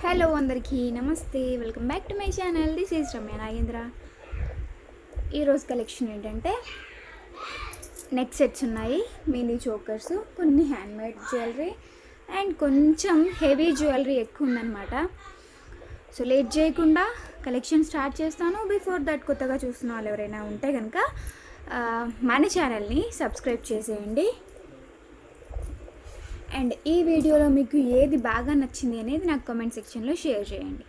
Hello అందరికీ నమస్తే, welcome back to my channel. This is Ramya Nagendra. ఈరోజు కలెక్షన్ ఏంటంటే నెక్ సెట్స్ ఉన్నాయి, మినీ చోకర్స్, కొన్ని హ్యాండ్మేడ్ జ్యువెలరీ అండ్ కొంచెం హెవీ జ్యువెలరీ ఎక్కువ ఉందన్నమాట. సో లేట్ చేయకుండా కలెక్షన్ స్టార్ట్ చేస్తాను. బిఫోర్ దట్ కొత్తగా చూస్తున్న వాళ్ళు ఎవరైనా ఉంటే కనుక మన ఛానల్ని సబ్స్క్రైబ్ చేసేయండి. అండ్ ఈ వీడియోలో మీకు ఏది బాగా నచ్చింది అనేది నాకు కామెంట్ సెక్షన్లో షేర్ చేయండి.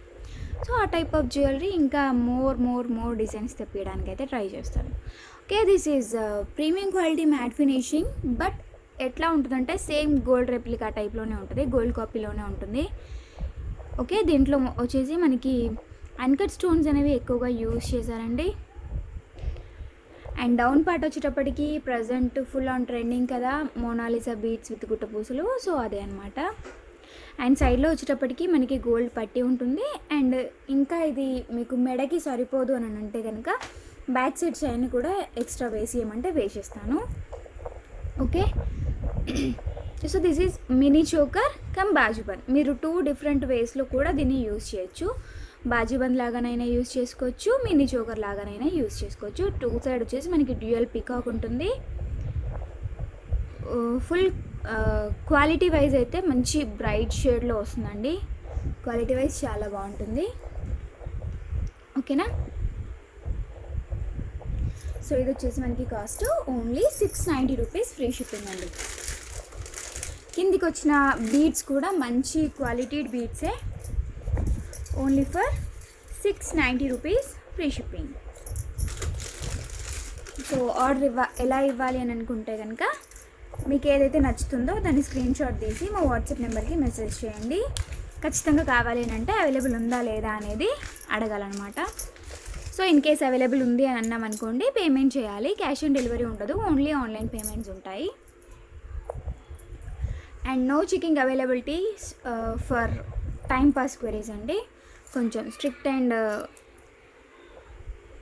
సో ఆ టైప్ ఆఫ్ జ్యువెలరీ ఇంకా మోర్ డిజైన్స్ తెప్పించడానికి అయితే ట్రై చేస్తాను. Okay, this is premium quality matte finishing. But ఎట్లా ఉంటుందంటే సేమ్ గోల్డ్ రెప్లికా టైప్లోనే ఉంటుంది, గోల్డ్ కాపీలోనే ఉంటుంది. ఓకే, దీంట్లో వచ్చేసి మనకి అన్కట్ స్టోన్స్ అనేవి ఎక్కువగా యూజ్ చేశారండి. అండ్ డౌన్ పార్ట్ వచ్చేటప్పటికి ప్రజెంట్ ఫుల్ ఆన్ ట్రెండింగ్ కదా, మోనాలిసా బీట్స్ విత్ గుట్టపూసలు. సో అదే అనమాట. అండ్ సైడ్లో వచ్చేటప్పటికి మనకి గోల్డ్ పట్టి ఉంటుంది. అండ్ ఇంకా ఇది మీకు మెడకి సరిపోదు అని అంటే కనుక బ్యాక్ సైడ్ చైన్ కూడా ఎక్స్ట్రా వేసేయమంటే వేసేస్తాను. Okay, so this is mini choker come bajuband. మీరు 2 డిఫరెంట్ వేస్లో కూడా దీన్ని యూజ్ చేయొచ్చు. బాజీబంద్ లాగానైనా యూజ్ చేసుకోవచ్చు, మినీ చోకర్ లాగానైనా యూజ్ చేసుకోవచ్చు. 2 సైడ్ వచ్చేసి మనకి డ్యూయల్ పికాక్ ఉంటుంది. ఫుల్ క్వాలిటీ వైజ్ అయితే మంచి బ్రైట్ షేడ్లో వస్తుందండి. క్వాలిటీ వైజ్ చాలా బాగుంటుంది. ఓకేనా, సో ఇది వచ్చేసి మనకి cost only 690 rupees, free shipping అండి. కిందికి వచ్చిన బీడ్స్ కూడా మంచి క్వాలిటీ బీడ్సే, only for 690 rupees, free shipping. So order ఎలా ఇవ్వాలి అని అనుకుంటే కనుక మీకు ఏదైతే నచ్చుతుందో దాన్ని స్క్రీన్ షాట్ తీసి మా వాట్సాప్ నెంబర్కి మెసేజ్ చేయండి. ఖచ్చితంగా కావాలి అని అంటే అవైలబుల్ ఉందా లేదా అనేది అడగాలన్నమాట. సో ఇన్ కేస్ అవైలబుల్ ఉంది అని అన్నాం అనుకోండి, పేమెంట్ చేయాలి. క్యాష్ ఆన్ డెలివరీ ఉండదు, ఓన్లీ ఆన్లైన్ పేమెంట్స్ ఉంటాయి. And no checking availability for time pass queries అండి. కొంచెం స్ట్రిక్ట్ అండ్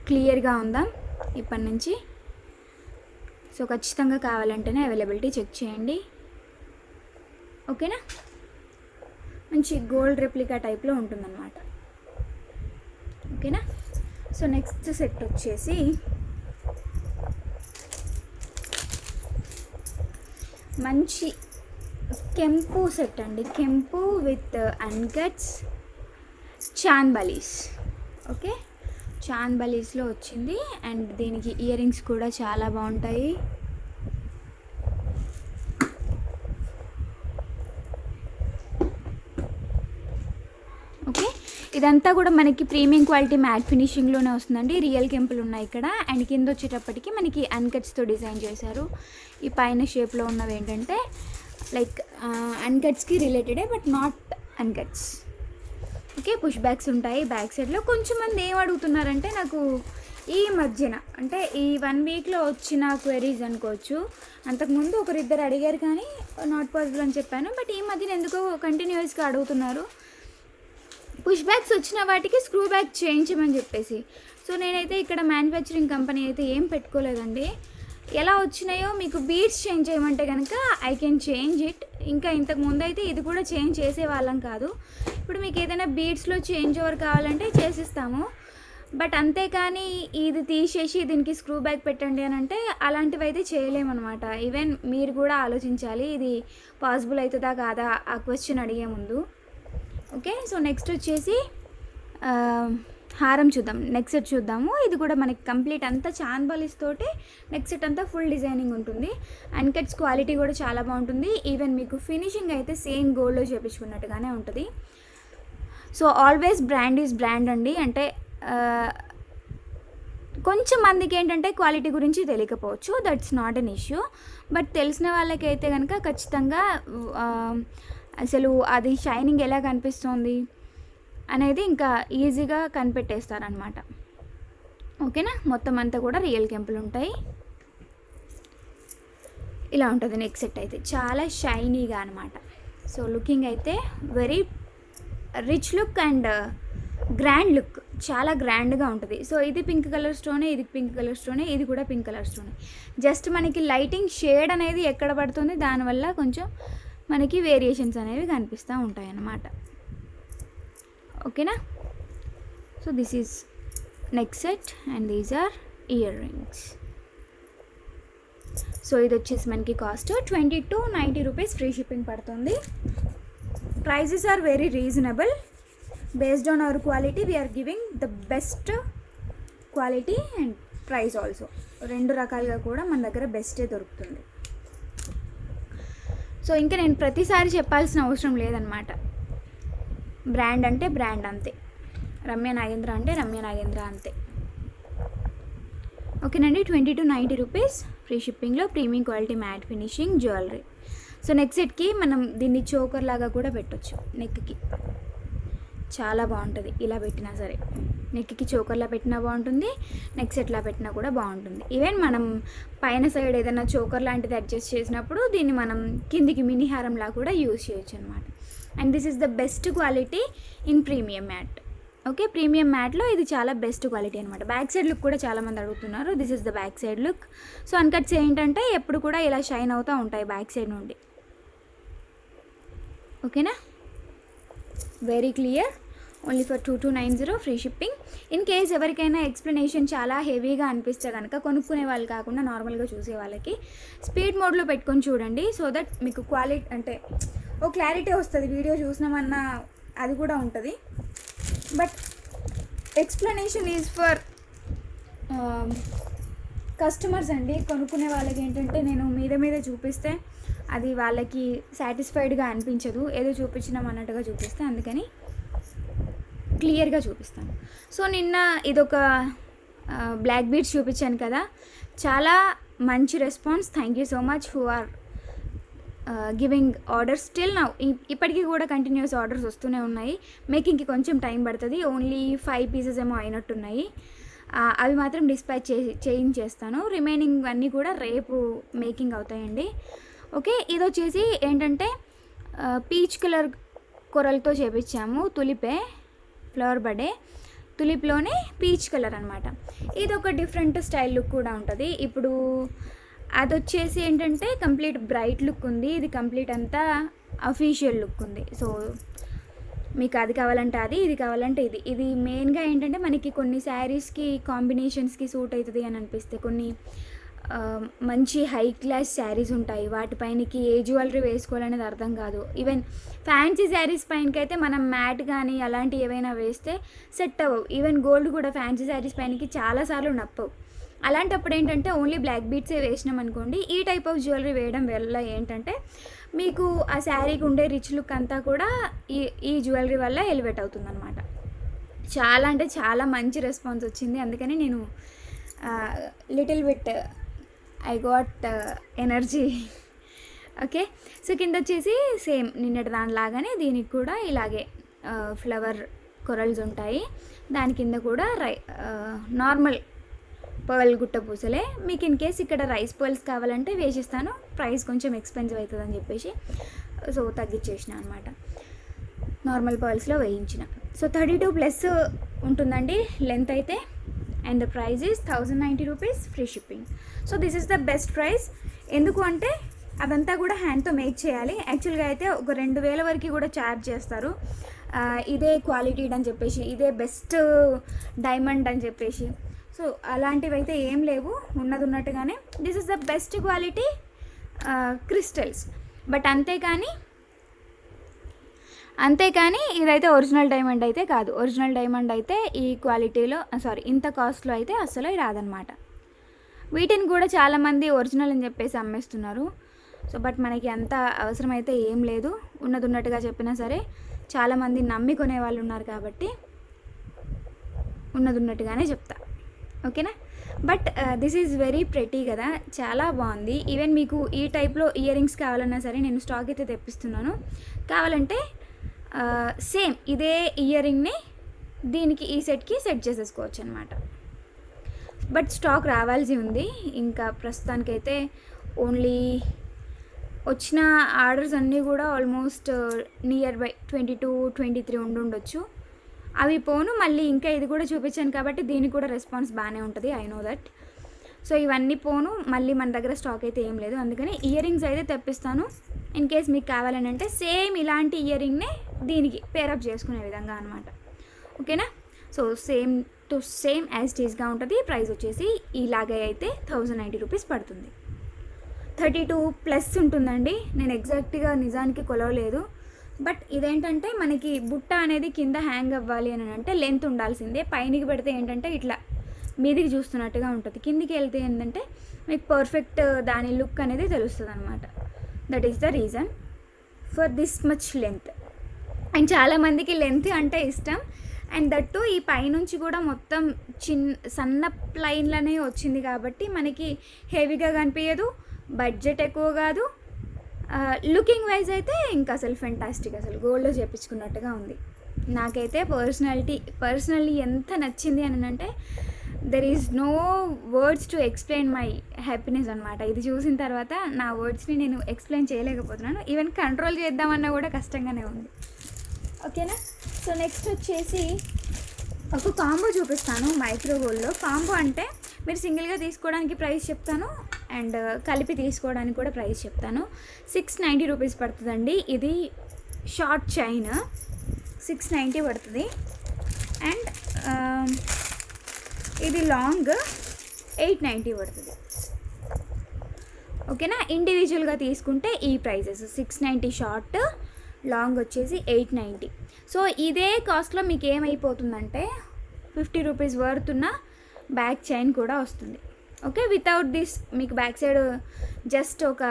క్లియర్గా ఉందాం ఇప్పటి నుంచి. సో ఖచ్చితంగా కావాలంటేనే అవైలబిలిటీ చెక్ చేయండి. ఓకేనా, మంచి గోల్డ్ రెప్లికా టైప్లో ఉంటుందన్నమాట. ఓకేనా, సో నెక్స్ట్ సెట్ వచ్చేసి మంచి కెంపు సెట్ అండి. కెంపు విత్ అన్కట్స్ చాన్ బలీస్. ఓకే, చాన్ బలీస్లో వచ్చింది. అండ్ దీనికి ఇయర్ రింగ్స్ కూడా చాలా బాగుంటాయి. ఓకే, ఇదంతా కూడా మనకి ప్రీమియం క్వాలిటీ మ్యాట్ ఫినిషింగ్లోనే వస్తుందండి. రియల్ కెంపులు ఉన్నాయి ఇక్కడ. అండ్ కింద వచ్చేటప్పటికి మనకి అన్కట్స్తో డిజైన్ చేశారు. ఈ పైన షేప్లో ఉన్నవి ఏంటంటే లైక్ అన్కట్స్కి రిలేటెడే but not uncuts. Okay, push backs ఉంటాయి బ్యాక్ సైడ్లో. కొంచెం మంది ఏం అడుగుతున్నారంటే నాకు ఈ మధ్యన అంటే ఈ 1 వీక్లో వచ్చిన క్వెరీస్ అనుకోవచ్చు. అంతకుముందు ఒకరిద్దరు అడిగారు కానీ నాట్ పాసిబుల్ అని చెప్పాను. బట్ ఈ మధ్యన ఎందుకో కంటిన్యూస్గా అడుగుతున్నారు పుష్ బ్యాక్స్ వచ్చిన వాటికి స్క్రూ బ్యాక్ చేయించమని చెప్పేసి. సో నేనైతే ఇక్కడ మ్యానుఫ్యాక్చరింగ్ కంపెనీ అయితే ఏం పెట్టుకోలేదండి. ఎలా వచ్చినాయో మీకు బీడ్స్ చేంజ్ చేయమంటే కనుక ఐ కెన్ చేంజ్ ఇట్. ఇంకా ఇంతకు ముందు అయితే ఇది కూడా చేంజ్ చేసే వాళ్ళం కాదు. ఇప్పుడు మీకు ఏదైనా బీడ్స్లో చేంజ్ ఓవర్ కావాలంటే చేసిస్తాము. బట్ అంతేకాని ఇది తీసేసి దీనికి స్క్రూ బ్యాక్ పెట్టండి అని అంటే అలాంటివి అయితే చేయలేమన్నమాట. ఈవెన్ మీరు కూడా ఆలోచించాలి ఇది పాసిబుల్ అవుతుందా కాదా ఆ క్వశ్చన్ అడిగే ముందు. ఓకే, సో నెక్స్ట్ వచ్చేసి హారం చూద్దాం, నెక్ సెట్ చూద్దాము. ఇది కూడా మనకి కంప్లీట్ అంతా చాన్ బాలీస్ తోటి నెక్ సెట్ అంతా ఫుల్ డిజైనింగ్ ఉంటుంది. అన్కట్స్ క్వాలిటీ కూడా చాలా బాగుంటుంది. ఈవెన్ మీకు ఫినిషింగ్ అయితే సేమ్ గోల్డ్లో చేపించుకున్నట్టుగానే ఉంటుంది. So always brand is brand అండి. అంటే కొంచెం మందికి ఏంటంటే క్వాలిటీ గురించి తెలియకపోవచ్చు, that's not an issue. But తెలిసిన వాళ్ళకైతే కనుక ఖచ్చితంగా అసలు అది షైనింగ్ ఎలా కనిపిస్తుంది అనేది ఇంకా ఈజీగా కనిపెట్టేస్తారనమాట. ఓకేనా, మొత్తం అంతా కూడా రియల్ కెంపులు ఉంటాయి. ఇలా ఉంటుంది నెక్ సెట్ అయితే చాలా షైనీగా అనమాట. సో లుకింగ్ అయితే very rich look and grand look, చాలా గ్రాండ్గా ఉంటుంది. సో ఇది పింక్ కలర్ స్టోనే, ఇది పింక్ కలర్ స్టోనే, ఇది కూడా పింక్ కలర్ స్టోనే. జస్ట్ మనకి లైటింగ్ షేడ్ అనేది ఎక్కడ పడుతుంది దానివల్ల కొంచెం మనకి వేరియేషన్స్ అనేవి కనిపిస్తూ ఉంటాయి అన్నమాట. ఓకేనా. So this is next set and these are ear rings. So ఇది వచ్చేసి మనకి కాస్ట్ 2290 రూపీస్, ఫ్రీ షిప్పింగ్ పడుతుంది. Prices are very reasonable. Based on our quality we're giving the best quality and price also. రెండు రకాలుగా కూడా మన దగ్గర బెస్టే దొరుకుతుంది. సో ఇంకా నేను ప్రతిసారి చెప్పాల్సిన అవసరం లేదనమాట. బ్రాండ్ అంటే బ్రాండ్ అంతే, రమ్య నాగేంద్ర అంటే రమ్య నాగేంద్ర అంతే. ఓకేనండి. 2290 రూపీస్ ఫ్రీ షిప్పింగ్లో premium quality matte finishing jewellery. So next సెట్కి మనం దీన్ని చోకర్ లాగా కూడా పెట్టొచ్చు. నెక్కి చాలా బాగుంటుంది ఇలా పెట్టినా సరే. నెక్కి చోకర్లా పెట్టినా బాగుంటుంది, నెక్ సెట్లా పెట్టినా కూడా బాగుంటుంది. ఈవెన్ మనం పైన సైడ్ ఏదైనా చోకర్ లాంటిది అడ్జస్ట్ చేసినప్పుడు దీన్ని మనం కిందికి మినీ హారంలా కూడా యూజ్ చేయొచ్చు అనమాట. And this is the best quality in premium matte. Okay, premium మ్యాట్లో ఇది చాలా బెస్ట్ క్వాలిటీ అనమాట. బ్యాక్ సైడ్ లుక్ కూడా చాలామంది అడుగుతున్నారు. This is the back side look. So uncuts ఏంటంటే ఎప్పుడు కూడా ఇలా షైన్ అవుతూ ఉంటాయి బ్యాక్ సైడ్ నుండి. ఓకేనా, very clear. Only for 2290 free shipping. In case ఎవరికైనా ఎక్స్ప్లెనేషన్ చాలా హెవీగా అనిపిస్తే కనుక కొనుక్కునే వాళ్ళు కాకుండా నార్మల్గా చూసే వాళ్ళకి స్పీడ్ మోడ్లో పెట్టుకొని చూడండి. సో దట్ మీకు క్వాలిటీ అంటే ఓ క్లారిటీ వస్తుంది, వీడియో చూసినామన్నా అది కూడా ఉంటుంది. But explanation is for customers అండి. కొనుక్కునే వాళ్ళకి ఏంటంటే నేను మీద చూపిస్తే అది వాళ్ళకి సాటిస్ఫైడ్గా అనిపించదు, ఏదో చూపించినాం అన్నట్టుగా చూపిస్తే, అందుకని క్లియర్గా చూపిస్తాను. సో నిన్న ఇదొక బ్లాక్ బీడ్స్ చూపించాను కదా, చాలా మంచి response. Thank you so much who are giving orders still now. ఇప్పటికీ కూడా కంటిన్యూస్ ఆర్డర్స్ వస్తూనే ఉన్నాయి. మేకింగ్కి కొంచెం టైం పడుతుంది. ఓన్లీ 5 పీసెస్ ఏమో అయినట్టున్నాయి. అవి మాత్రం డిస్పాచ్ చేయించేస్తాను. రిమైనింగ్ అన్నీ కూడా రేపు మేకింగ్ అవుతాయండి. ఓకే, ఇది వచ్చేసి ఏంటంటే పీచ్ కలర్ కొరలతో చేపించాము. తులిపే ఫ్లవర్ బడే, తులిప్లోనే పీచ్ కలర్ అనమాట. ఇది ఒక డిఫరెంట్ స్టైల్ లుక్ కూడా ఉంటుంది. ఇప్పుడు అది వచ్చేసి ఏంటంటే కంప్లీట్ బ్రైట్ లుక్ ఉంది, ఇది కంప్లీట్ అంతా అఫీషియల్ లుక్ ఉంది. సో మీకు అది కావాలంటే అది, ఇది కావాలంటే ఇది. ఇది మెయిన్గా ఏంటంటే మనకి కొన్ని శారీస్కి కాంబినేషన్స్కి సూట్ అవుతుంది అని అనిపిస్తే, కొన్ని మంచి హై క్లాస్ శారీస్ ఉంటాయి, వాటిపైనకి ఏ జ్యువెలరీ వేసుకోవాలనేది అర్థం కాదు. ఈవెన్ ఫ్యాన్సీ శారీస్ పైనకి అయితే మనం మ్యాట్ కానీ అలాంటివి ఏవైనా వేస్తే సెట్ అవ్వవు. ఈవెన్ గోల్డ్ కూడా ఫ్యాన్సీ శారీస్ పైనకి చాలాసార్లు నప్పవు. అలాంటప్పుడు ఏంటంటే ఓన్లీ బ్లాక్ బీడ్సే వేసినాం అనుకోండి, ఈ టైప్ ఆఫ్ జ్యువెలరీ వేయడం వల్ల ఏంటంటే మీకు ఆ శారీకి ఉండే రిచ్ లుక్ అంతా కూడా ఈ జ్యువెలరీ వల్ల ఎలివేట్ అవుతుందన్నమాట. చాలా అంటే చాలా మంచి రెస్పాన్స్ వచ్చింది. అందుకని నేను little bit I got energy. Okay, so కింద వచ్చేసి సేమ్ నిన్నటి దానిలాగానే దీనికి కూడా ఇలాగే ఫ్లవర్ కొరల్స్ ఉంటాయి. దాని కింద కూడా నార్మల్ పర్ల్ గుట్ట పూసలే. మీకు ఇన్ కేస్ ఇక్కడ రైస్ పర్ల్స్ కావాలంటే వేసిస్తాను, ప్రైస్ కొంచెం ఎక్స్పెన్సివ్ అవుతుంది అని చెప్పేసి సో తగ్గించేసిన అనమాట. నార్మల్ పర్ల్స్లో వేయించిన. సో 32+ ఉంటుందండి లెంత్ అయితే. And the praise is 1090 rupees free shipping. So this is the best price. ఎందుకు అంటే అదంతా కూడా హ్యాండ్తో మేక్ చేయాలి. యాక్చువల్గా అయితే ఒక 2000 వరకు కూడా ఛార్జ్ చేస్తారు, ఇదే క్వాలిటీ అని చెప్పేసి, ఇదే బెస్ట్ డైమండ్ అని చెప్పేసి. సో అలాంటివి అయితే ఏం లేవు, ఉన్నట్టుగానే this is the best quality crystals. But అంతేకాని ఇదైతే ఒరిజినల్ డైమండ్ అయితే కాదు. ఒరిజినల్ డైమండ్ అయితే ఈ క్వాలిటీలో ఇంత కాస్ట్లో అయితే అస్సలు రాదనమాట. వీటిని కూడా చాలామంది ఒరిజినల్ అని చెప్పేసి అమ్మేస్తున్నారు. సో బట్ మనకి అంత అవసరం అయితే ఏం లేదు. ఉన్నట్టుగా చెప్పినా సరే చాలామంది నమ్మి కొనే వాళ్ళు ఉన్నారు కాబట్టి ఉన్నట్టుగానే చెప్తా. ఓకేనా, but this is very pretty కదా, చాలా బాగుంది. ఈవెన్ మీకు ఈ టైప్లో ఇయర్ రింగ్స్ కావాలన్నా సరే నేను స్టాక్ అయితే తెప్పిస్తున్నాను. కావాలంటే సేమ్ ఇదే ఇయర్ రింగ్ని దీనికి ఈ సెట్కి సెట్ చేసేసుకోవచ్చు అనమాట. బట్ స్టాక్ రావాల్సి ఉంది. ఇంకా ప్రస్తుతానికైతే ఓన్లీ వచ్చిన ఆర్డర్స్ అన్నీ కూడా ఆల్మోస్ట్ నియర్ బై 22-23 ఉండొచ్చు. అవి పోను మళ్ళీ ఇంకా ఇది కూడా చూపించాను కాబట్టి దీనికి కూడా రెస్పాన్స్ బాగానే ఉంటుంది, ఐ నో దట్. సో ఇవన్నీ పోను మళ్ళీ మన దగ్గర స్టాక్ అయితే ఏం లేదు. అందుకని ఇయర్ రింగ్స్ అయితే తెప్పిస్తాను. ఇన్ కేస్ మీకు కావాలని అంటే సేమ్ ఇలాంటి ఇయర్ రింగ్నే దీనికి పేరప్ చేసుకునే విధంగా అనమాట. ఓకేనా. సో సేమ్ యాజ్ టీజ్గా ఉంటుంది. ప్రైస్ వచ్చేసి ఇలాగే అయితే 1090 రూపీస్ పడుతుంది. 32+ ఉంటుందండి. నేను ఎగ్జాక్ట్గా నిజానికి కొలవలేదు. బట్ ఇదేంటంటే మనకి బుట్ట అనేది కింద హ్యాంగ్ అవ్వాలి అని అంటే లెంత్ ఉండాల్సిందే. పైనకి పెడితే ఏంటంటే ఇట్లా మీదికి చూస్తున్నట్టుగా ఉంటుంది. కిందికి వెళ్తే ఏంటంటే మీకు పర్ఫెక్ట్ దాని లుక్ అనేది తెలుస్తుంది అనమాట. That is the reason for this much length. And చాలామందికి లెంత్ అంటే ఇష్టం. అండ్ దట్టు ఈ పైనుంచి కూడా మొత్తం సన్న ప్లైన్లనే వచ్చింది కాబట్టి మనకి హెవీగా కనిపించదు, బడ్జెట్ ఎక్కువ కాదు. లుకింగ్ వైజ్ అయితే ఇంకా అసలు ఫెంటాస్టిక్, అసలు గోల్డ్లో చేపించుకున్నట్టుగా ఉంది. నాకైతే పర్సనల్లీ ఎంత నచ్చింది అని అంటే there is no words to explain my happiness అనమాట. ఇది చూసిన తర్వాత నా వర్డ్స్ని నేను ఎక్స్ప్లెయిన్ చేయలేకపోతున్నాను. ఈవెన్ కంట్రోల్ చేద్దామన్నా కూడా కష్టంగానే ఉంది. ఓకేనా. సో నెక్స్ట్ వచ్చేసి ఒక కాంబో చూపిస్తాను మైక్రో గోల్డ్లో. కాంబో అంటే మీరు సింగిల్గా తీసుకోవడానికి ప్రైస్ చెప్తాను, అండ్ కలిపి తీసుకోవడానికి కూడా ప్రైస్ చెప్తాను. 690 రూపీస్ పడుతుందండి. ఇది షార్ట్ చైన్ 690 పడుతుంది. అండ్ ఇది లాంగ్ 890 పడుతుంది. ఓకేనా. ఇండివిజువల్గా తీసుకుంటే ఈ ప్రైజెస్ 690 షార్ట్, లాంగ్ వచ్చేసి 890. సో ఇదే కాస్ట్లో మీకు ఏమైపోతుందంటే 50 రూపీస్ వర్త్ ఉన్న బ్యాక్ చైన్ కూడా వస్తుంది. ఓకే. వితౌట్ దిస్ మీకు బ్యాక్ సైడ్ జస్ట్ ఒక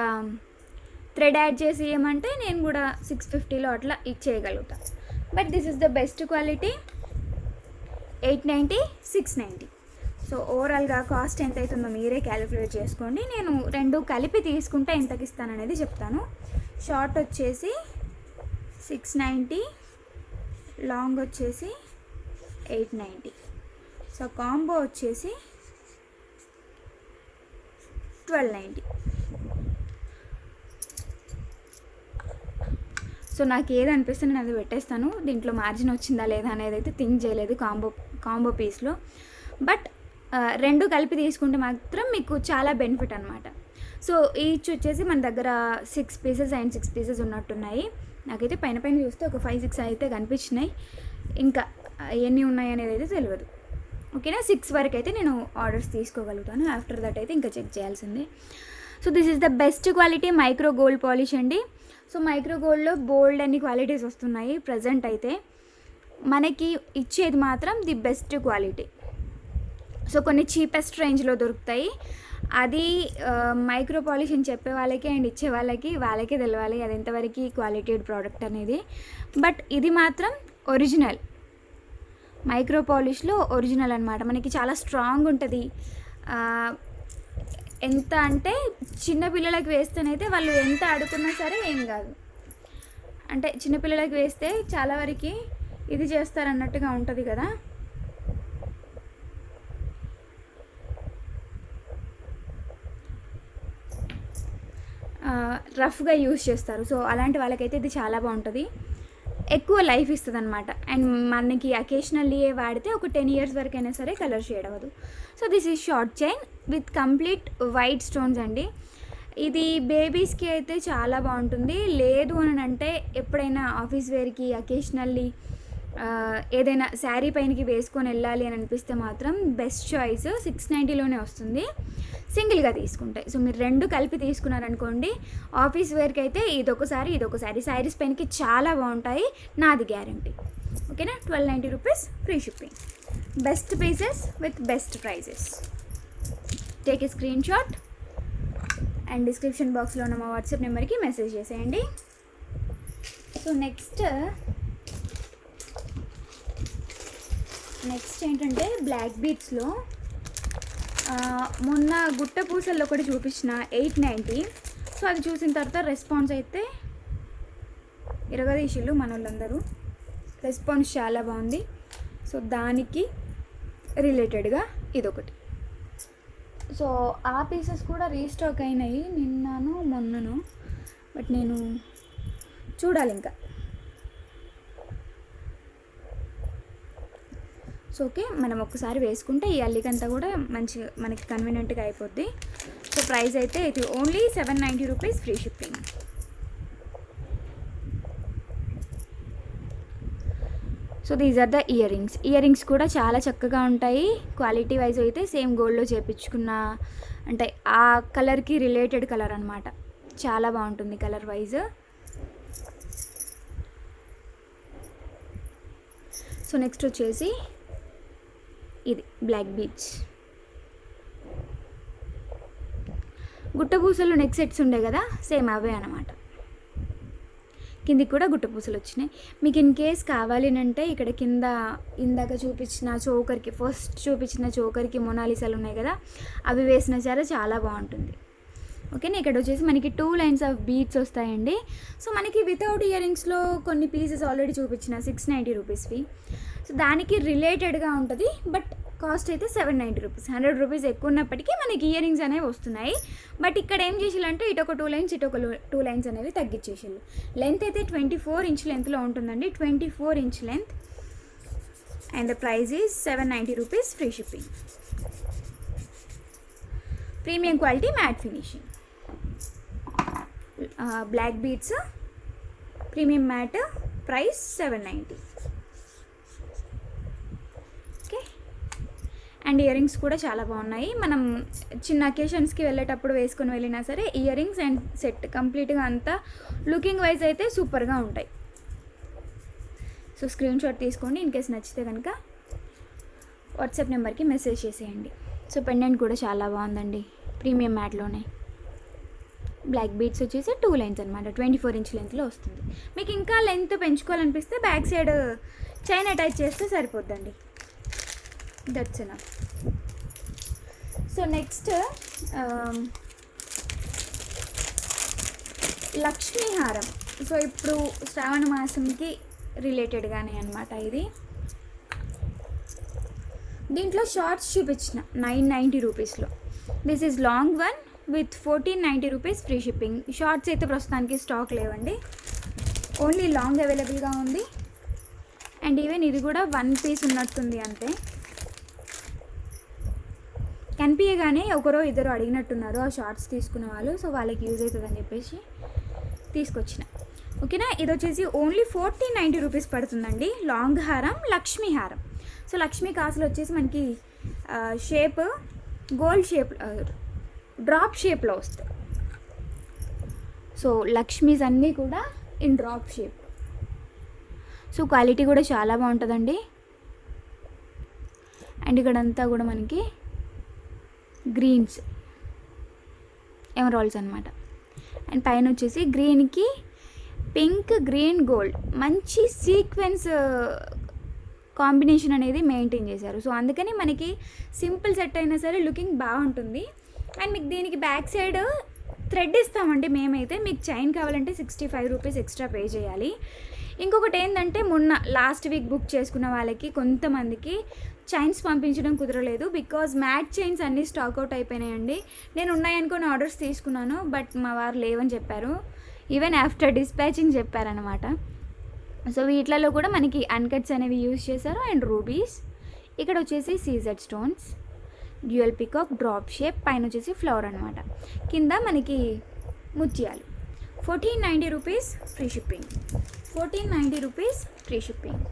థ్రెడ్ యాడ్ చేసి ఏమంటే నేను కూడా 650లో అట్లా ఇచ్చేయగలుగుతా. But this is the best quality. 890, 690. సో ఓవరాల్గా కాస్ట్ ఎంత అవుతుందో మీరే క్యాలిక్యులేట్ చేసుకోండి. నేను రెండు కలిపి తీసుకుంటే ఎంతకి ఇస్తాననేది చెప్తాను. షార్ట్ వచ్చేసి 690, లాంగ్ వచ్చేసి 890. సో కాంబో వచ్చేసి 1290. సో నాకు ఏది అనిపిస్తుంది నేను అది పెట్టేస్తాను. దీంట్లో మార్జిన్ వచ్చిందా లేదా అనేది అయితే థింక్ చేయలేదు కాంబో పీస్లో. బట్ రెండు కలిపి తీసుకుంటే మాత్రం మీకు చాలా బెనిఫిట్ అనమాట. సో ఈచ్ వచ్చేసి మన దగ్గర 6 పీసెస్ అండ్ 6 పీసెస్ ఉన్నట్టున్నాయి. నాకైతే పైన చూస్తే ఒక 5-6 అయితే కనిపించినాయి. ఇంకా ఎన్ని ఉన్నాయి అనేది అయితే తెలియదు. ఓకేనా. 6 వరకు అయితే నేను ఆర్డర్స్ తీసుకోగలుగుతాను. ఆఫ్టర్ దట్ అయితే ఇంకా చెక్ చేయాల్సిందే. So this is the best quality micro gold polish అండి. సో మైక్రో గోల్డ్లో బోల్డ్ అన్ని క్వాలిటీస్ వస్తున్నాయి ప్రజెంట్ అయితే. మనకి ఇచ్చేది మాత్రం ది బెస్ట్ క్వాలిటీ. సో కొన్ని చీపెస్ట్ రేంజ్లో దొరుకుతాయి. అది మైక్రో పాలిష్ అని చెప్పే వాళ్ళకి అండ్ ఇచ్చే వాళ్ళకే తెలవాలి అది ఎంతవరకు క్వాలిటేడ్ ప్రోడక్ట్ అనేది. బట్ ఇది మాత్రం ఒరిజినల్ మైక్రో పాలిష్లో ఒరిజినల్ అనమాట. మనకి చాలా స్ట్రాంగ్ ఉంటుంది. ఎంత అంటే చిన్నపిల్లలకి వేస్తేనైతే వాళ్ళు ఎంత ఆడుకున్నా సరే ఏం కాదు. అంటే చిన్నపిల్లలకి వేస్తే చాలా వరకు ఇది చేస్తారన్నట్టుగా ఉంటుంది కదా. రఫ్గా యూస్ చేస్తారు. సో అలాంటి వాళ్ళకైతే ఇది చాలా బాగుంటుంది. ఎక్కువ లైఫ్ ఇస్తుంది అనమాట. అండ్ మనకి అకేషనల్లీ వాడితే ఒక 10 years వరకైనా సరే కలర్ షేడ్ అవ్వదు. So this is short chain with complete white stones అండి. ఇది బేబీస్కి అయితే చాలా బాగుంటుంది. లేదు అని అంటే ఎప్పుడైనా ఆఫీస్ వేర్కి అకేషనల్లీ ఏదైనా శారీ పైనకి వేసుకొని వెళ్ళాలి అని అనిపిస్తే మాత్రం బెస్ట్ చాయిస్. 690లోనే వస్తుంది సింగిల్గా తీసుకుంటే. సో మీరు రెండు కలిపి తీసుకున్నారనుకోండి ఆఫీస్ వేర్కి అయితే ఇదొకసారి శారీస్ పైనకి చాలా బాగుంటాయి, నాది గ్యారంటీ. ఓకేనా. 1290 rupees free shipping. Best pieces with best prizes. Take a screenshot and description బాక్స్లో ఉన్న మా వాట్సాప్ నెంబర్కి మెసేజ్ చేసేయండి. సో నెక్స్ట్ ఏంటంటే బ్లాక్ బీట్స్లో మొన్న గుట్ట పూసల్లో ఒకటి చూపించిన 890. సో అది చూసిన తర్వాత రెస్పాన్స్ అయితే ఇరగదీసిళ్ళు మన వాళ్ళందరూ. రెస్పాన్స్ చాలా బాగుంది. సో దానికి రిలేటెడ్గా ఇదొకటి. సో ఆ పీసెస్ కూడా రీస్టాక్ అయినాయి మొన్నను. బట్ నేను చూడాలి ఇంకా. సో ఓకే, మనం ఒక్కసారి వేసుకుంటే ఈ అల్లికంతా కూడా మనకి కన్వీనియంట్గా అయిపోద్ది. సో ప్రైస్ అయితే ఇది only 790 rupees free shipping. So these are the earrings కూడా చాలా చక్కగా ఉంటాయి. క్వాలిటీ వైజ్ అయితే సేమ్ గోల్డ్లో చేపించుకున్న అంటే ఆ కలర్కి రిలేటెడ్ కలర్ అనమాట. చాలా బాగుంటుంది కలర్ వైజ్. సో నెక్స్ట్ వచ్చేసి ఇది బ్లాక్ బీడ్స్. గుట్టపూసలు నెక్ సెట్స్ ఉండే కదా, సేమ్ అవే అనమాట. కిందికి కూడా గుట్టపూసలు వచ్చినాయి. మీకు ఇన్ కేస్ కావాలి అంటే ఇక్కడ కింద ఇందాక చూపించిన చోకర్కి, ఫస్ట్ చూపించిన చోకర్కి మొనాలిసాలు ఉన్నాయి కదా, అవి వేసినా సరే చాలా బాగుంటుంది. ఓకేనా. ఇక్కడ వచ్చేసి మనకి 2 లైన్స్ ఆఫ్ బీడ్స్ వస్తాయండి. సో మనకి వితౌట్ ఇయర్ రింగ్స్లో కొన్ని పీసెస్ ఆల్రెడీ చూపించిన 690 రూపీస్వి. సో దానికి రిలేటెడ్గా ఉంటుంది, బట్ కాస్ట్ అయితే 790 రూపీస్. 100 రూపీస్ ఎక్కువ ఉన్నప్పటికీ మనకి ఇయర్ రింగ్స్ అనేవి వస్తున్నాయి. బట్ ఇక్కడ ఏం చేసేయాలంటే ఇటొక 2 లైన్స్ ఇటొక 2 లైన్స్ అనేవి తగ్గించేసారు. లెంత్ అయితే 24 ఇంచ్ లెంత్లో ఉంటుందండి, 24 inch length. And the price is 790 rupees, free shipping. Premium quality matte finishing black beads, premium matte, price 790. Okay. And earrings కూడా చాలా బాగున్నాయి. మనం చిన్న అకేషన్స్కి వెళ్ళేటప్పుడు వేసుకొని వెళ్ళినా సరే ఇయర్ రింగ్స్ అండ్ సెట్ కంప్లీట్గా అంతా లుకింగ్ వైజ్ అయితే సూపర్గా ఉంటాయి. సో స్క్రీన్ షాట్ తీసుకోండి. ఇన్ కేస్ నచ్చితే కనుక వాట్సాప్ నెంబర్కి మెసేజ్ చేసేయండి. సో పెండెంట్ కూడా చాలా బాగుందండి, ప్రీమియం మ్యాట్లోనే. బ్లాక్ బీడ్స్ వచ్చేసి 2 లైన్స్ అనమాట, 24 ఇంచ్ లెంత్లో వస్తుంది. మీకు ఇంకా లెంత్ పెంచుకోవాలనిపిస్తే బ్యాక్ సైడ్ చైన్ అటాచ్ చేస్తే సరిపోద్దండి. That's enough. So next Lakshmi హారం. సో ఇప్పుడు శ్రావణ మాసంకి రిలేటెడ్గానే అనమాట ఇది. దీంట్లో షార్ట్స్ చూపించిన 990 రూపీస్లో. This is long one with 1490 rupees, free shipping. Shorts అయితే ప్రస్తుతానికి స్టాక్ లేవండి, ఓన్లీ లాంగ్ అవైలబుల్గా ఉంది. అండ్ ఈవెన్ ఇది కూడా 1 పీస్ ఉన్నట్టుంది అంతే. కనిపించగానే ఒకరో ఇద్దరు అడిగినట్టున్నారు ఆ షార్ట్స్ తీసుకున్న వాళ్ళు. సో వాళ్ళకి యూజ్ అవుతుందని చెప్పేసి తీసుకొచ్చిన. ఓకేనా. ఇది వచ్చేసి ఓన్లీ 1490 రూపీస్ పడుతుందండి. లాంగ్ హారం, లక్ష్మీ హారం. సో లక్ష్మీ కాసులు వచ్చేసి మనకి షేప్ గోల్డ్ షేప్, డ్రాప్ షేప్లో వస్తాయి. సో లక్ష్మీస్ అన్నీ కూడా in drop shape. So quality కూడా చాలా బాగుంటుందండి. అండ్ ఇక్కడంతా కూడా మనకి గ్రీన్స్ ఎమరాల్డ్స్ అనమాట. అండ్ పైన వచ్చేసి గ్రీన్కి పింక్, గ్రీన్, గోల్డ్ మంచి సీక్వెన్స్ కాంబినేషన్ అనేది మెయింటైన్ చేశారు. సో అందుకని మనకి సింపుల్ సెట్ అయినా సరే లుకింగ్ బాగుంటుంది. అండ్ మీకు దీనికి బ్యాక్ సైడ్ థ్రెడ్ ఇస్తామండి మేమైతే. మీకు చైన్ కావాలంటే 65 రూపీస్ ఎక్స్ట్రా పే చేయాలి. ఇంకొకటి ఏంటంటే మొన్న లాస్ట్ వీక్ బుక్ చేసుకున్న వాళ్ళకి కొంతమందికి చైన్స్ పంపించడం కుదరలేదు, బికాజ్ మ్యాట్ చైన్స్ అన్నీ స్టాక్అవుట్ అయిపోయినాయండి. నేను ఉన్నాయనుకుని ఆర్డర్స్ తీసుకున్నాను, బట్ మా వారు లేవని చెప్పారు. ఈవెన్ ఆఫ్టర్ డిస్పాచింగ్ చెప్పారనమాట. సో వీటిలలో కూడా మనకి అన్కట్స్ అనేవి యూజ్ చేశారు. And rubies. ఇక్కడ వచ్చేసి CZ stones, dual peacock, drop shape, పైన వచ్చేసి ఫ్లవర్ అనమాట. కింద మనకి ముత్యాలు. 1490 rupees, free shipping. 1490 rupees, free shipping.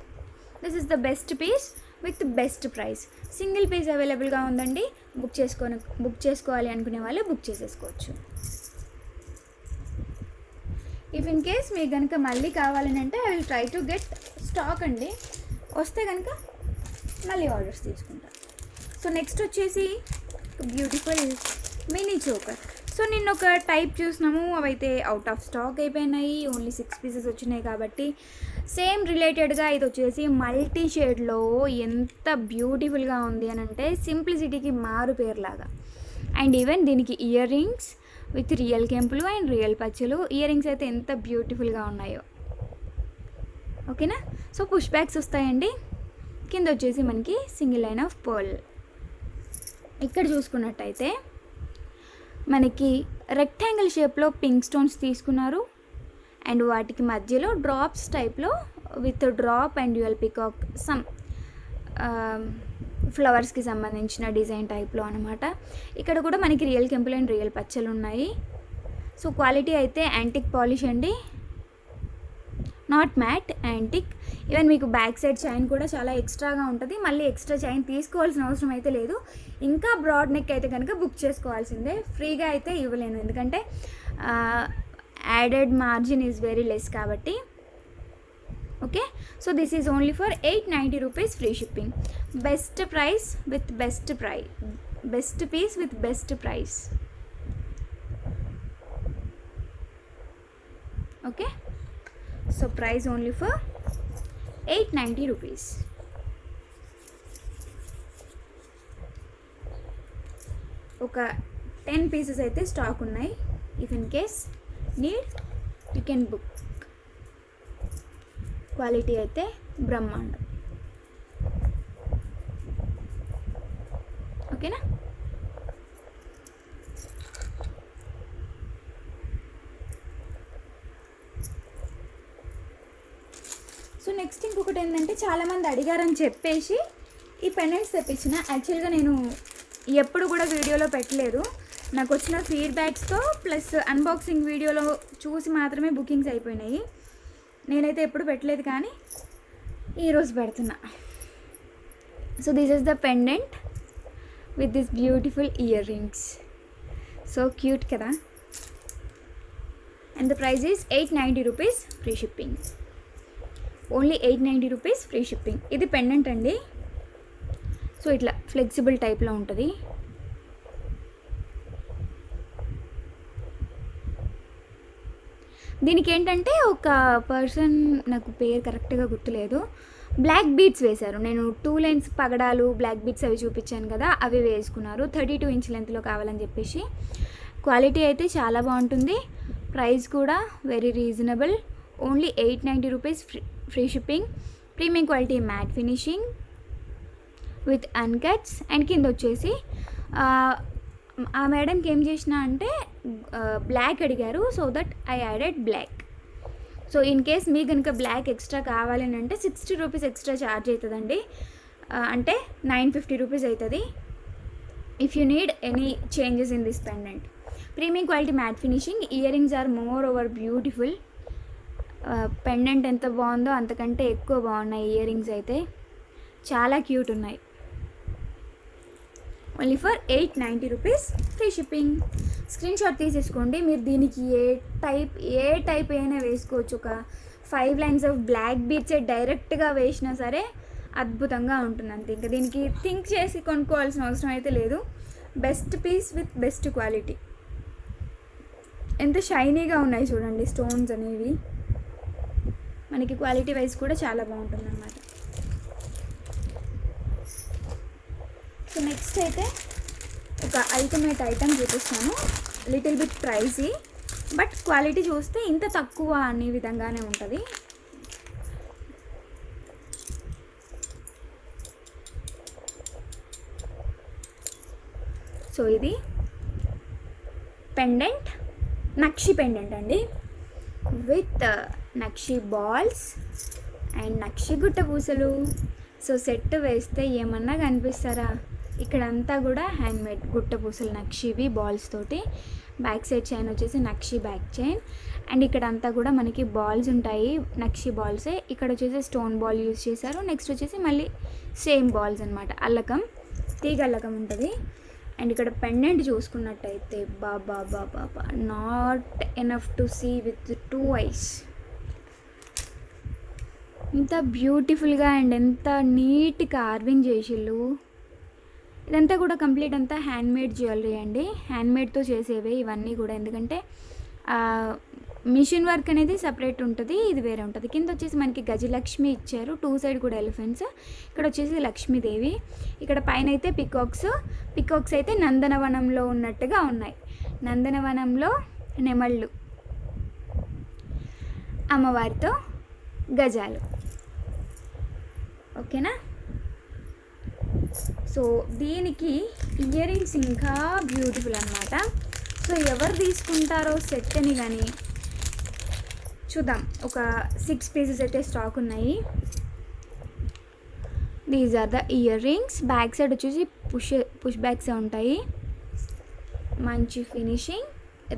This is the best piece with best price. Single piece అవైలబుల్గా ఉందండి. బుక్ చేసుకోవాలి అనుకునే వాళ్ళు బుక్ చేసేసుకోవచ్చు. ఇఫ్ ఇన్ కేస్ మీకు కనుక మళ్ళీ కావాలని అంటే I will try to get stock అండి. వస్తే కనుక మళ్ళీ ఆర్డర్స్ తీసుకుంటాను. సో నెక్స్ట్ వచ్చేసి బ్యూటిఫుల్ మినీ చోకర్. సో నిన్న ఒక టైప్ చూసినాము, అవైతే అవుట్ ఆఫ్ స్టాక్ అయిపోయినాయి. ఓన్లీ 6 పీసెస్ వచ్చినాయి కాబట్టి సేమ్ రిలేటెడ్గా ఇది వచ్చేసి మల్టీ షేడ్లో ఎంత బ్యూటిఫుల్గా ఉంది అని అంటే సింప్లిసిటీకి మారు పేరులాగా. అండ్ ఈవెన్ దీనికి ఇయర్ రింగ్స్ విత్ రియల్ కెంపులు అండ్ రియల్ పచ్చలు. ఇయర్ రింగ్స్ అయితే ఎంత బ్యూటిఫుల్గా ఉన్నాయో. ఓకేనా. సో పుష్ బ్యాక్స్ వస్తాయండి. కింద వచ్చేసి మనకి సింగిల్ లైన్ ఆఫ్ పర్ల్. ఇక్కడ చూసుకున్నట్టయితే మనకి రెక్టాంగిల్ షేప్లో పింక్ స్టోన్స్ తీసుకున్నారు. అండ్ వాటికి మధ్యలో డ్రాప్స్ టైప్లో with drop and dual peacock some ఫ్లవర్స్కి సంబంధించిన డిజైన్ టైప్లో అనమాట. ఇక్కడ కూడా మనకి రియల్ కెంపుల్ అండ్ రియల్ పచ్చలు ఉన్నాయి. సో క్వాలిటీ అయితే యాంటిక్ పాలిష్ అండి, నాట్ మ్యాట్, యాంటిక్. ఈవెన్ మీకు బ్యాక్ సైడ్ చైన్ కూడా చాలా ఎక్స్ట్రాగా ఉంటుంది. మళ్ళీ ఎక్స్ట్రా చైన్ తీసుకోవాల్సిన అవసరం అయితే లేదు. ఇంకా బ్రాడ్ నెక్ అయితే కనుక బుక్ చేసుకోవాల్సిందే, ఫ్రీగా అయితే ఇవ్వలేను, ఎందుకంటే added margin is very less కాబట్టి. Okay, so this is only for 890 rupees free shipping. Best price with best best piece with best price. Okay, so price only for 890 rupees. ఒక 10 pieces అయితే stock ఉన్నాయి. If in case need you can book. Quality అయితే బ్రహ్మాండం. ఓకేనా? So next ఇంకొకటి ఏంటంటే, చాలామంది అడిగారని చెప్పేసి ఈ పెండెంట్స్ తెప్పించిన. యాక్చువల్గా నేను ఎప్పుడు కూడా వీడియోలో పెట్టలేదు, నాకు వచ్చిన ఫీడ్బ్యాక్స్తో ప్లస్ అన్బాక్సింగ్ వీడియోలో చూసి మాత్రమే బుకింగ్స్ అయిపోయినాయి. నేనైతే ఎప్పుడు పెట్టలేదు, కానీ ఈరోజు పెడుతున్నా. So this is the pendant with this beautiful ear rings. So cute కదా. And the praise is 890 rupees free shipping. Only 890 rupees free shipping. ఇది పెండెంట్ అండి. సో ఇట్లా ఫ్లెక్సిబుల్ టైప్లో ఉంటుంది. దీనికి ఏంటంటే ఒక పర్సన్, నాకు పేరు కరెక్ట్గా గుర్తులేదు, బ్లాక్ బీట్స్ వేశారు. నేను 2 లైన్స్ పగడాలు బ్లాక్ బీట్స్ అవి చూపించాను కదా, అవి వేసుకున్నారు. 32 ఇంచ్ లెంత్లో కావాలని చెప్పేసి. క్వాలిటీ అయితే చాలా బాగుంటుంది, ప్రైస్ కూడా very reasonable. Only 890 rupees free shipping. Premium quality matte finishing with uncuts. And కింద వచ్చేసి ఆ మేడంకి ఏం చేసిన అంటే బ్లాక్ అడిగారు, so that I added black. So in case మీకు కనుక బ్లాక్ ఎక్స్ట్రా కావాలని అంటే 60 రూపీస్ ఎక్స్ట్రా ఛార్జ్ అవుతుందండి, అంటే 950 రూపీస్ అవుతుంది. If you need any changes in this pendant. Premium quality matte finishing. Earrings are moreover beautiful. Pendant ఎంత బాగుందో అంతకంటే ఎక్కువ బాగున్నాయి ఇయర్ రింగ్స్ అయితే, చాలా క్యూట్ ఉన్నాయి. Only for 890 rupees free shipping. Screen shot తీసేసుకోండి. మీరు దీనికి ఏ టైప్ అయినా వేసుకోవచ్చు. ఒక 5 లైన్స్ ఆఫ్ బ్లాక్ బీట్స్ డైరెక్ట్గా వేసినా సరే అద్భుతంగా ఉంటుంది అంతే. ఇంకా దీనికి థింక్ చేసి కొనుక్కోవాల్సిన అవసరం అయితే లేదు. Best piece with best quality. ఎంత షైనీగా ఉన్నాయి చూడండి స్టోన్స్ అనేవి. మనకి క్వాలిటీ వైజ్ కూడా చాలా బాగుంటుంది అన్నమాట. సో నెక్స్ట్ అయితే ఒక అల్టిమేట్ ఐటమ్ చూపిస్తాను. లిటిల్ బిట్ ప్రైజీ, బట్ క్వాలిటీ చూస్తే ఇంత తక్కువ అనే విధంగానే ఉంటుంది. సో ఇది పెండెంట్, నక్షి పెండెంట్ అండి, విత్ నక్షి బాల్స్ అండ్ నక్షి గుట్ట పూసలు. సో సెట్ వేస్తే ఏమన్నా కనిపిస్తారా? ఇక్కడంతా కూడా హ్యాండ్మేడ్ గుట్ట పూసలు నక్షివి బాల్స్ తోటి. బ్యాక్ సైడ్ చైన్ వచ్చేసి నక్షి బ్యాక్ చైన్. అండ్ ఇక్కడంతా కూడా మనకి బాల్స్ ఉంటాయి, నక్షి బాల్సే. ఇక్కడ వచ్చేసి స్టోన్ బాల్ యూజ్ చేశారు. నెక్స్ట్ వచ్చేసి మళ్ళీ సేమ్ బాల్స్ అనమాట, అల్లకం, తీగ అల్లకం ఉంటుంది. అండ్ ఇక్కడ పెండెంట్ చూసుకున్నట్టయితే Baba Baba, not enough to see with 2 eyes. ఎంత బ్యూటిఫుల్గా అండ్ ఎంత నీట్ కార్వింగ్ చేసిళ్ళు. ఇదంతా కూడా కంప్లీట్ అంతా హ్యాండ్మేడ్ జ్యువెలరీ అండి, హ్యాండ్మేడ్తో చేసేవే ఇవన్నీ కూడా. ఎందుకంటే మిషన్ వర్క్ అనేది సపరేట్ ఉంటుంది, ఇది వేరే ఉంటుంది. కింద వచ్చేసి మనకి గజలక్ష్మి ఇచ్చారు, 2 సైడ్ కూడా ఎలిఫెంట్స్. ఇక్కడ వచ్చేసి లక్ష్మీదేవి. ఇక్కడ పైన అయితే పికాక్స్ అయితే నందనవనంలో ఉన్నట్టుగా ఉన్నాయి. నందనవనంలో నెమళ్ళు, అమ్మవారితో గజాలు. ఓకేనా? సో దీనికి ఇయర్ రింగ్స్ ఇంకా బ్యూటిఫుల్ అనమాట. సో ఎవరు తీసుకుంటారో సెట్ అని కానీ చూద్దాం. ఒక 6 పీసెస్ అయితే స్టాక్ ఉన్నాయి. These are the earrings. Back side వచ్చేసి పుష్ బ్యాగ్సే ఉంటాయి. మంచి ఫినిషింగ్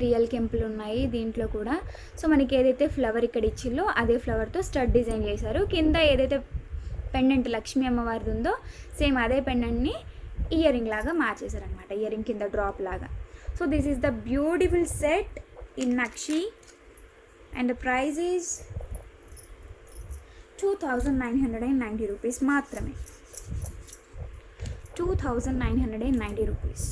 రియల్ కెంపులు ఉన్నాయి దీంట్లో కూడా. సో మనకి ఏదైతే ఫ్లవర్ ఇక్కడ ఇచ్చిల్లో అదే ఫ్లవర్తో స్టడ్ డిజైన్ చేశారు. కింద ఏదైతే పెండెంట్ లక్ష్మీ అమ్మవారిది ఉందో సేమ్ అదే పెండెంట్ని ఇయర్ రింగ్ లాగా మార్చేశారనమాట, ఇయర్ రింగ్ కింద డ్రాప్ లాగా. So this is the beautiful set in nakshi and the praise is 2990 rupees మాత్రమే. 2990 rupees.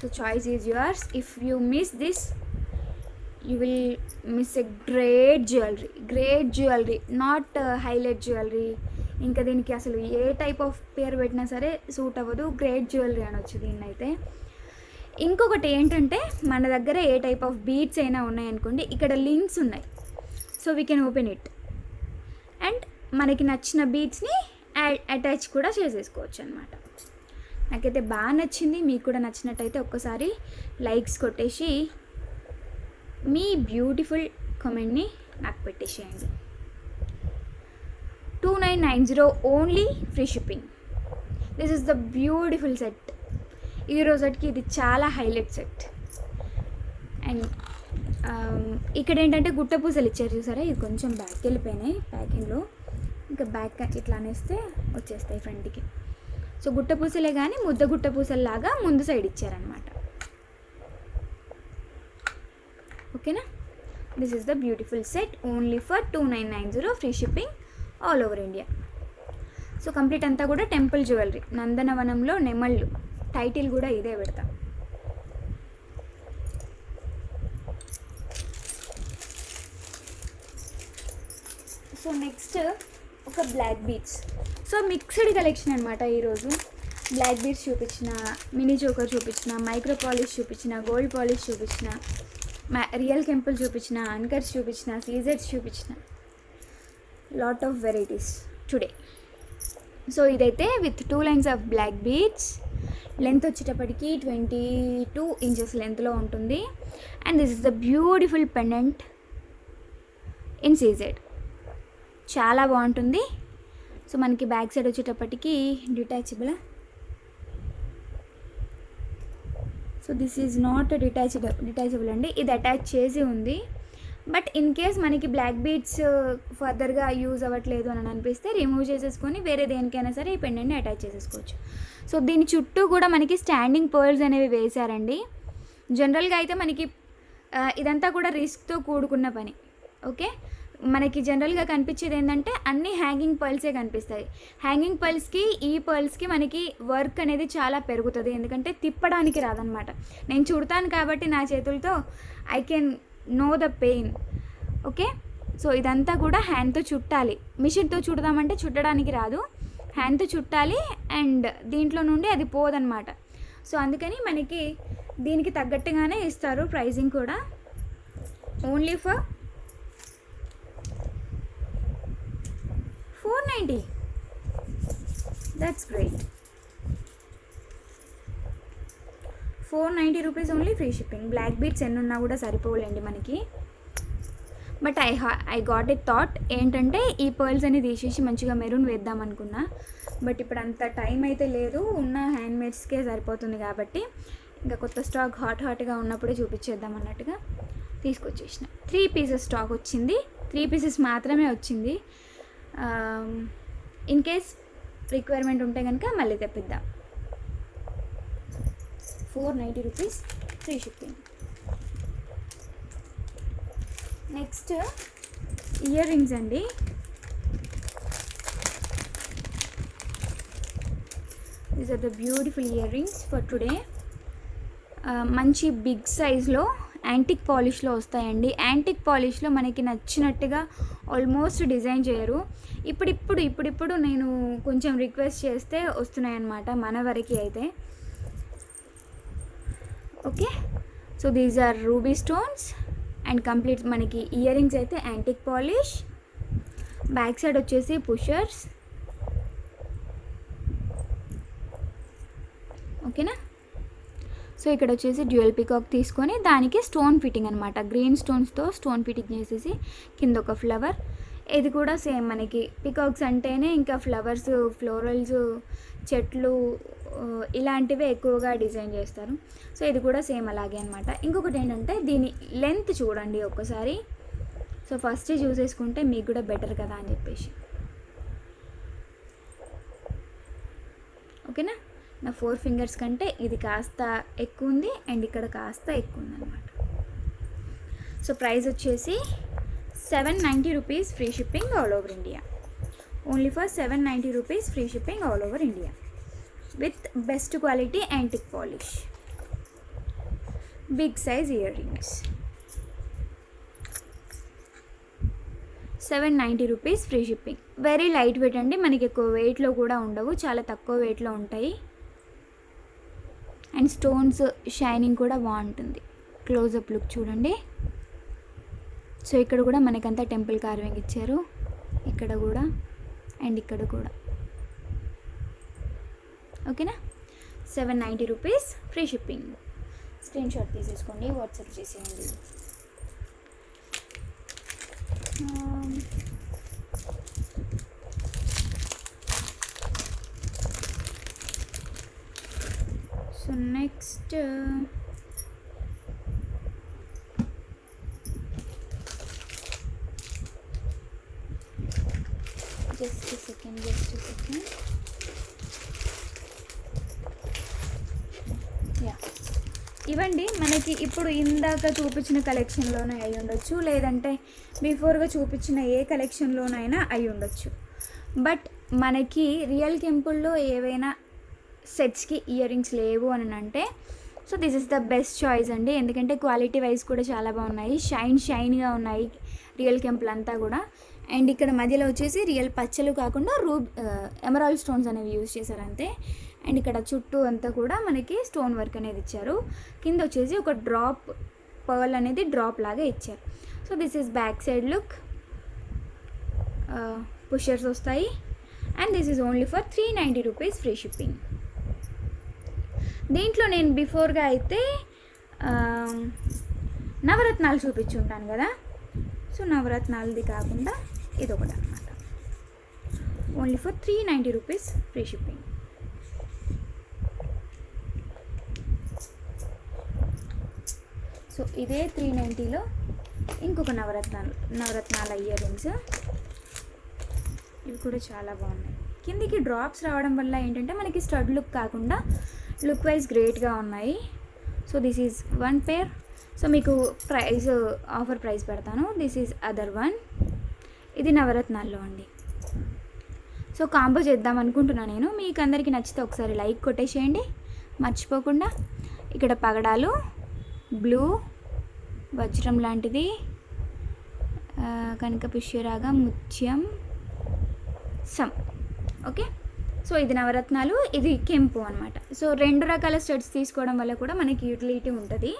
So choice is yours. If you miss this, you will miss a great jewelry, not highlight jewelry. ఇంకా దీనికి అసలు ఏ type of పేరు పెట్టినా సరే suit అవ్వదు, great jewellery అనొచ్చు దీన్ని అయితే. ఇంకొకటి ఏంటంటే మన దగ్గర ఏ టైప్ ఆఫ్ బీడ్స్ అయినా ఉన్నాయనుకోండి, ఇక్కడ లింక్స్ ఉన్నాయి. So we can open it and మనకి నచ్చిన బీడ్స్ని అటాచ్ కూడా చేసేసుకోవచ్చు అనమాట. నాకైతే బాగా నచ్చింది. మీకు కూడా నచ్చినట్టయితే ఒక్కసారి లైక్స్ కొట్టేసి మీ బ్యూటిఫుల్ కామెంట్ని నాకు పెట్టేసేయండి. 2990 only, free shipping. This is the beautiful set. ఈ రోజుకి ఇది చాలా హైలైట్ సెట్. అండ్ ఇక్కడ ఏంటంటే గుట్ట పూసలు ఇచ్చారు చూసారా, ఇది కొంచెం బ్యాక్ వెళ్ళిపోయినాయి ప్యాకింగ్లో. ఇంకా బ్యాక్ ఇట్లా అనేస్తే వచ్చేస్తాయి ఫ్రంట్కి. సో గుట్ట పూసలే కానీ ముద్ద గుట్ట పూసల్లాగా ముందు సైడ్ ఇచ్చారనమాట. ఓకేనా. This is the beautiful set only for 2990, free shipping all over India. So complete అంతా కూడా టెంపుల్ జ్యువెలరీ, నందనవనంలో నెమళ్ళు, టైటిల్ కూడా ఇదే పెడతాం. సో నెక్స్ట్ ఒక black beads. So mixed collection అనమాట ఈరోజు. బ్లాక్ బీడ్స్ చూపించిన, మినీ చోకర్ చూపించిన, మైక్రో పాలిష్ చూపించిన, గోల్డ్ పాలిష్ చూపించిన, రియల్ కెంపుల్ చూపించిన, అన్కట్స్ చూపించిన, సీజెట్స్ చూపించిన, lot of varieties today. So ఇదైతే with 2 lines of black beads. Length వచ్చేటప్పటికి 22 ఇంచెస్ లెంత్లో ఉంటుంది. And this is the beautiful pendant in CZ. చాలా బాగుంటుంది. సో మనకి బ్యాక్ సైడ్ వచ్చేటప్పటికి detachable. So this is not detachable అండి, ఇది అటాచ్ చేసి ఉంది. బట్ ఇన్ కేస్ మనకి బ్లాక్ బీడ్స్ ఫర్దర్గా యూజ్ అవ్వట్లేదు అని అనిపిస్తే రిమూవ్ చేసేసుకొని వేరే దేనికైనా సరే ఈ పెండెంట్ని అటాచ్ చేసేసుకోవచ్చు. సో దీని చుట్టూ కూడా మనకి స్టాండింగ్ పర్ల్స్ అనేవి వేశారండి. జనరల్గా అయితే మనకి ఇదంతా కూడా రిస్క్తో కూడుకున్న పని. ఓకే, మనకి జనరల్గా కనిపించేది ఏంటంటే అన్ని హ్యాంగింగ్ పర్ల్సే కనిపిస్తాయి. హ్యాంగింగ్ పర్ల్స్కి ఈ పర్ల్స్కి మనకి వర్క్ అనేది చాలా పెరుగుతుంది, ఎందుకంటే తిప్పడానికి రాదనమాట. నేను చుడతాను కాబట్టి నా చేతులతో I can know the pain. Okay, so ఇదంతా కూడా హ్యాండ్తో చుట్టాలి. మిషన్తో చుడదామంటే చుట్టడానికి రాదు, హ్యాండ్తో చుట్టాలి. అండ్ దీంట్లో నుండి అది పోదనమాట. సో అందుకని మనకి దీనికి తగ్గట్టుగానే ఇస్తారు ప్రైజింగ్ కూడా. Only for 490. That's great. 490 rupees only, free shipping. Black beads ఎన్ని ఉన్నా కూడా సరిపోలేండి మనకి. But I got a thought ఏంటంటే ఈ పర్ల్స్ అని తీసేసి మంచిగా మెరూన్ వేద్దాం అనుకున్నా. బట్ ఇప్పుడు అంత టైం అయితే లేదు, ఉన్న హ్యాండ్మేడ్స్కే సరిపోతుంది కాబట్టి ఇంకా కొత్త స్టాక్ హాట్గా ఉన్నప్పుడే చూపించేద్దాం అన్నట్టుగా తీసుకొచ్చేసిన. 3 పీసెస్ స్టాక్ వచ్చింది, 3 పీసెస్ మాత్రమే వచ్చింది. ఇన్ కేస్ రిక్వైర్మెంట్ ఉంటే కనుక మళ్ళీ తెప్పిద్దాం. 490 rupees, free shipping. Next ear rings అండి. These are the beautiful ear rings for today. మంచి బిగ్ సైజ్లో యాంటిక్ పాలిష్లో వస్తాయండి. యాంటిక్ పాలిష్లో మనకి నచ్చినట్టుగా ఆల్మోస్ట్ డిజైన్ చేయరు. ఇప్పుడిప్పుడు నేను కొంచెం రిక్వెస్ట్ చేస్తే వస్తున్నాయి అన్నమాట మన వరకు అయితే. Okay, so these are ruby stones and complete మనకి ఇయర్ రింగ్స్ అయితే యాంటిక్ పాలిష్. బ్యాక్ సైడ్ వచ్చేసి పుషర్స్. ఓకేనా. సో ఇక్కడ వచ్చేసి డ్యూయల్ పికాక్ తీసుకొని దానికి స్టోన్ ఫిట్టింగ్ అనమాట. గ్రీన్ స్టోన్స్తో స్టోన్ ఫిట్టింగ్ చేసేసి కింద ఒక ఫ్లవర్. ఇది కూడా సేమ్ మనకి పికాక్స్ అంటేనే ఇంకా ఫ్లవర్స్, ఫ్లోరల్స్, చెట్లు, ఇలాంటివే ఎక్కువగా డిజైన్ చేస్తారు. సో ఇది కూడా సేమ్ అలాగే అనమాట. ఇంకొకటి ఏంటంటే దీని లెంత్ చూడండి ఒక్కసారి. సో ఫస్ట్ చూసేసుకుంటే మీకు కూడా బెటర్ కదా అని చెప్పేసి. ఓకేనా, నా 4 ఫింగర్స్ కంటే ఇది కాస్త ఎక్కువ ఉంది అండ్ ఇక్కడ కాస్త ఎక్కువ ఉంది అనమాట. సో ప్రైస్ వచ్చేసి 790 rupees, free shipping all over India. Only for 790 rupees, free shipping all over India with best quality antique polish, big size earrings. 790 rupees, free shipping. Very light weight అండి, మనకి ఎక్కువ వెయిట్లో కూడా ఉండవు, చాలా తక్కువ వెయిట్లో ఉంటాయి. అండ్ స్టోన్స్ షైనింగ్ కూడా బాగుంటుంది. క్లోజప్ లుక్ చూడండి. సో ఇక్కడ కూడా మనకంతా టెంపుల్ కార్వింగ్ ఇచ్చారు, ఇక్కడ కూడా అండ్ ఇక్కడ కూడా. ఓకేనా, 790 rupees, free shipping. Screen shot తీసేసుకోండి, వాట్సాప్ చేసేయండి. So next just a second. Yeah, ఇవ్వండి మనకి ఇప్పుడు ఇందాక చూపించిన కలెక్షన్లోనే అయి ఉండొచ్చు, లేదంటే బిఫోర్గా చూపించిన ఏ కలెక్షన్లోనైనా అయి ఉండొచ్చు. బట్ మనకి రియల్ కెంపుల్లో ఏవైనా సెట్స్కి ఇయర్ రింగ్స్ లేవు అని అంటే so this is the best choice అండి. ఎందుకంటే క్వాలిటీ వైజ్ కూడా చాలా బాగున్నాయి, షైన్గా ఉన్నాయి రియల్ కెంపుల్ అంతా కూడా. అండ్ ఇక్కడ మధ్యలో వచ్చేసి రియల్ పచ్చలు కాకుండా ఎమరాల్డ్ స్టోన్స్ అనేవి యూజ్ చేశారు అంతే. అండ్ ఇక్కడ చుట్టూ అంతా కూడా మనకి స్టోన్ వర్క్ అనేది ఇచ్చారు. కింద వచ్చేసి ఒక డ్రాప్ పర్ల్ అనేది డ్రాప్ లాగా ఇచ్చారు. So this is back side look. Pushers వస్తాయి and this is only for 390 rupees, free shipping. దీంట్లో నేను బిఫోర్గా అయితే నవరత్నాలు చూపించుంటాను కదా. సో నవరత్నాలది కాకుండా ఇదొకటి అనమాట. Only for 390 rupees, free shipping. So ఇదే 390లో ఇంకొక నవరత్నాల ఇయర్ రింగ్స్. ఇవి కూడా చాలా బాగున్నాయి. కిందికి డ్రాప్స్ రావడం వల్ల ఏంటంటే మనకి స్టడ్ లుక్ కాకుండా లుక్ వైజ్ గ్రేట్గా ఉన్నాయి. So this is one pair. So మీకు ఆఫర్ ప్రైస్ పెడతాను. This is other one. ఇది నవరత్నాల్లో అండి. సో కాంబో చేద్దాం అనుకుంటున్నాను నేను. మీకు అందరికీ నచ్చితే ఒకసారి లైక్ కొట్టేసేయండి మర్చిపోకుండా. ఇక్కడ పగడాలు, బ్లూ వజ్రం లాంటిది, కనక పుష్యరాగం, ముత్యం, సమ్. ఓకే, సో ఇది నవరత్నాలు, ఇది కెంపు అనమాట. సో 2 రకాల స్టడ్స్ తీసుకోవడం వల్ల కూడా మనకి యూటిలిటీ ఉంటుంది,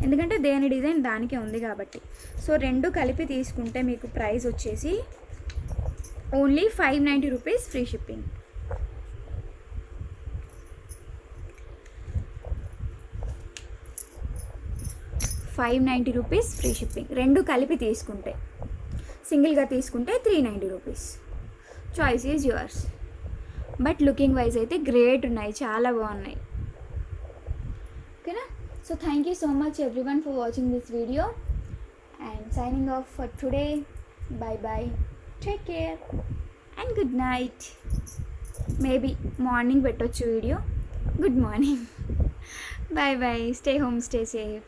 ఎందుకంటే దేని డిజైన్ దానికే ఉంది కాబట్టి. సో 2 కలిపి తీసుకుంటే మీకు ప్రైస్ వచ్చేసి only 590 rupees, free shipping. ₹590 free shipping. 2 కలిపి తీసుకుంటే, సింగిల్గా తీసుకుంటే 390 rupees. Choice is yours. But looking wise అయితే గ్రేట్ ఉన్నాయి, చాలా బాగున్నాయి. ఓకేనా. So thank you so much everyone for watching this video and signing off for today. Bye bye, take care and good night. Maybe morning పెట్టొచ్చు video. Good morning. Bye bye, stay home, stay safe.